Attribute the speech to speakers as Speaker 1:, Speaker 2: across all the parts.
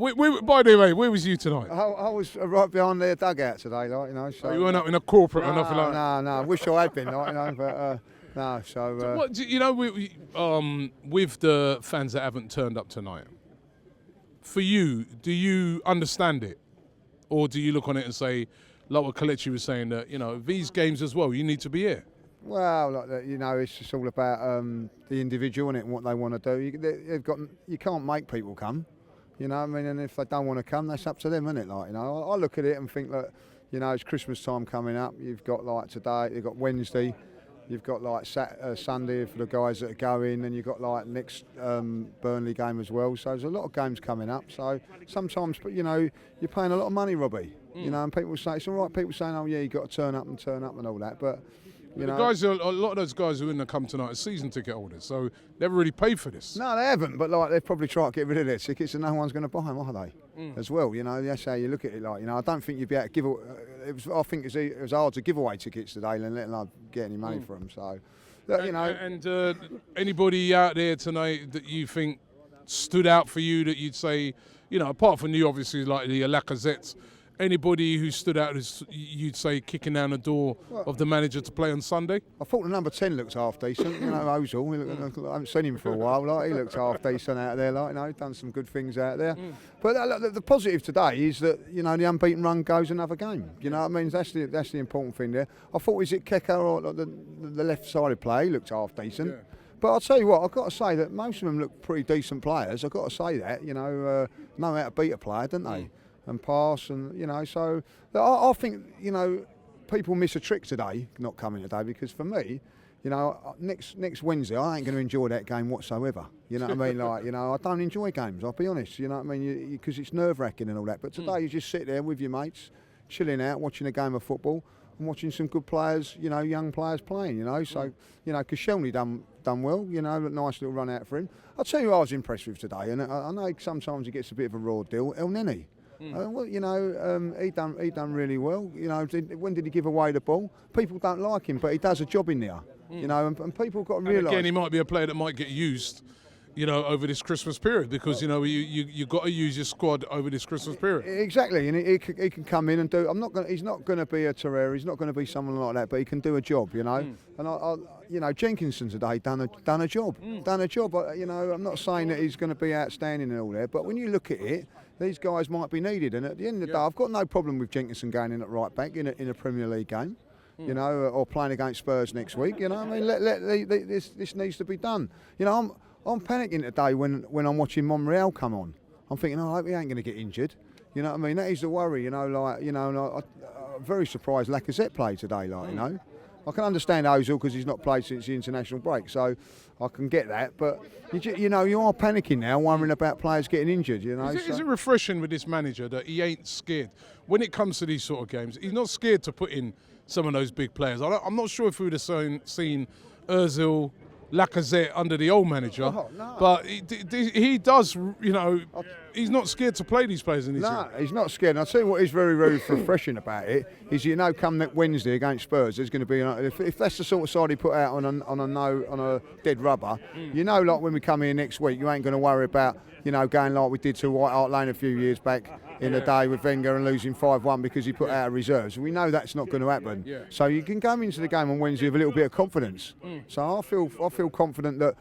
Speaker 1: By the way, where was you tonight?
Speaker 2: I was right behind their dugout today, like, you know. So
Speaker 1: You weren't up in a corporate or nothing like that?
Speaker 2: No. I wish I had been, like, you know, but no. So
Speaker 1: what, you know, with the fans that haven't turned up tonight, for you, do you understand it, or do you look on it and say, like what Kelechi was saying, that, you know, these games as well, you need to be here?
Speaker 2: Well, like, you know, it's just all about the individual and what they want to do. You can't make people come, you know what I mean? And if they don't want to come, that's up to them, isn't it? Like, you know, I look at it and think that, you know, it's Christmas time coming up. You've got like today, you've got Wednesday, you've got like Sunday for the guys that are going, and you've got like next Burnley game as well. So there's a lot of games coming up. So sometimes, you know, you're paying a lot of money, Robbie. You know, and people say it's all right. People saying, "Oh yeah, you got to turn up and all that," but. You know,
Speaker 1: a lot of those guys who are in the come tonight are season ticket holders, so they've already paid for this.
Speaker 2: No, they haven't, but like they've probably tried to get rid of their tickets and no one's going to buy them, are they? As well, you know, that's how you look at it. Like, you know, I don't think you'd be able to give. I think it was hard to give away tickets today, and let alone get any money for them. So, look, you know.
Speaker 1: And anybody out there tonight that you think stood out for you that you'd say, you know, apart from you, obviously, like the Lacazettes. Anybody who stood out as you'd say kicking down the door of the manager to play on Sunday?
Speaker 2: I thought the number 10 looked half decent. You know, Ozil. I haven't seen him for a while. Like, he looked half decent out there. Like, you know, done some good things out there. But the positive today is that, you know, the unbeaten run goes another game. You know what I mean? That's the important thing there. I thought, is it Keka or the left-sided player? He looked half decent. Yeah. But I'll tell you what, I've got to say that most of them look pretty decent players. I've got to say that. You know how to beat a player, don't they? And pass, and you know, so I think, you know, people miss a trick today not coming today, because for me, you know, next Wednesday I ain't going to enjoy that game whatsoever. You know what I mean? Like, you know, I don't enjoy games. I'll be honest. You know what I mean? Because it's nerve-wracking and all that. But today you just sit there with your mates, chilling out, watching a game of football, and watching some good players. You know, young players playing. You know, so you know, Koscielny done well. You know, a nice little run out for him. I'll tell you who I was impressed with today, and I know sometimes he gets a bit of a raw deal. Elneny. Well, you know, he done really well. You know, when did he give away the ball? People don't like him, but he does a job in there. You know, and people got to realise.
Speaker 1: Again, he might be a player that might get used, you know, over this Christmas period, because you know you got to use your squad over this Christmas period.
Speaker 2: Exactly, and he can come in and do. He's not going to be a Torreira. He's not going to be someone like that, but he can do a job. You know, and you know, Jenkinson today done a job. Done a job. You know, I'm not saying that he's going to be outstanding and all that, but when you look at it, these guys might be needed. And at the end of the day, I've got no problem with Jenkinson going in at right back in a Premier League game. You know, or playing against Spurs next week. You know, I mean, this needs to be done. You know, I'm panicking today when I'm watching Monreal come on. I'm thinking, I hope he ain't going to get injured. You know what I mean? That is the worry. You know, like, you know, I'm very surprised Lacazette played today. Like, you know, I can understand Ozil because he's not played since the international break, so I can get that. But you know, you are panicking now, worrying about players getting injured. You know,
Speaker 1: is it refreshing with this manager that he ain't scared when it comes to these sort of games? He's not scared to put in some of those big players. I'm not sure if we would have seen Ozil, Lacazette under the old manager,
Speaker 2: no.
Speaker 1: But he does, you know, he's not scared to play these players in his
Speaker 2: No, he's not scared. And I'll tell you what is very, very refreshing about it is, you know, come that Wednesday against Spurs, there's going to be, if that's the sort of side he put out on a dead rubber, you know, like when we come here next week, you ain't going to worry about, you know, going like we did to White Hart Lane a few years back in the day with Wenger and losing 5-1 because he put out of reserves. We know that's not going to happen.
Speaker 1: Yeah.
Speaker 2: So you can come into the game on Wednesday with a little bit of confidence. So I feel confident that,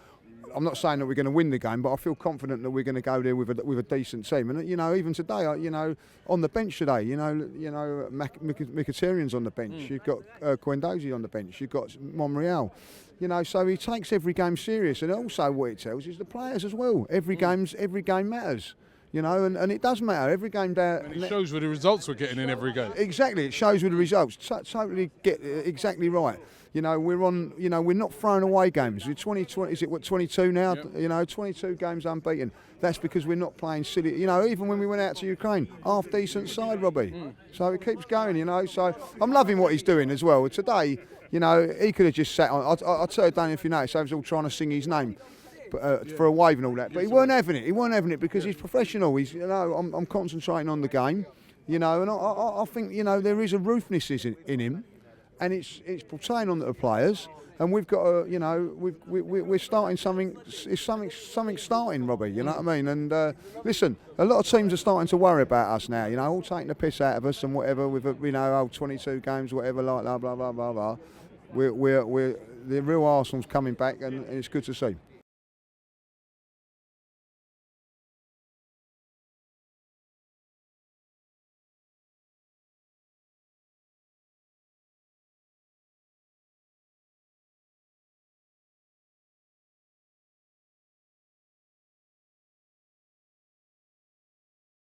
Speaker 2: I'm not saying that we're going to win the game, but I feel confident that we're going to go there with a decent team. And you know, even today, you know, on the bench today, you know, Mkhitaryan's on the bench. You've got Guendouzi on the bench. You've got Monreal. You know, so he takes every game serious. And also, what it tells is the players as well. Every game matters. You know, and it does matter. Every game down.
Speaker 1: And it shows with the results we're getting in every game.
Speaker 2: Exactly, it shows with the results. Totally get exactly right. You know, we're on. You know, we're not throwing away games. We're 20. Is it what 22 now? Yep. You know, 22 games unbeaten. That's because we're not playing silly. You know, even when we went out to Ukraine, half decent side, Robbie. So it keeps going. You know, so I'm loving what he's doing as well. Today, you know, he could have just sat on. I'll tell you, Danny, if you notice, I was all trying to sing his name. For a wave and all that, but he weren't having it. He weren't having it because he's professional. He's, you know, I'm concentrating on the game, you know, and I think, you know, there is a ruthlessness in him, and it's portraying onto the players. And we've got to, you know, we're starting something. It's something starting, Robbie. You know what I mean? And listen, a lot of teams are starting to worry about us now. You know, all taking the piss out of us and whatever. With 22 games, whatever, like blah blah blah blah blah. We're the real Arsenal's coming back, and it's good to see.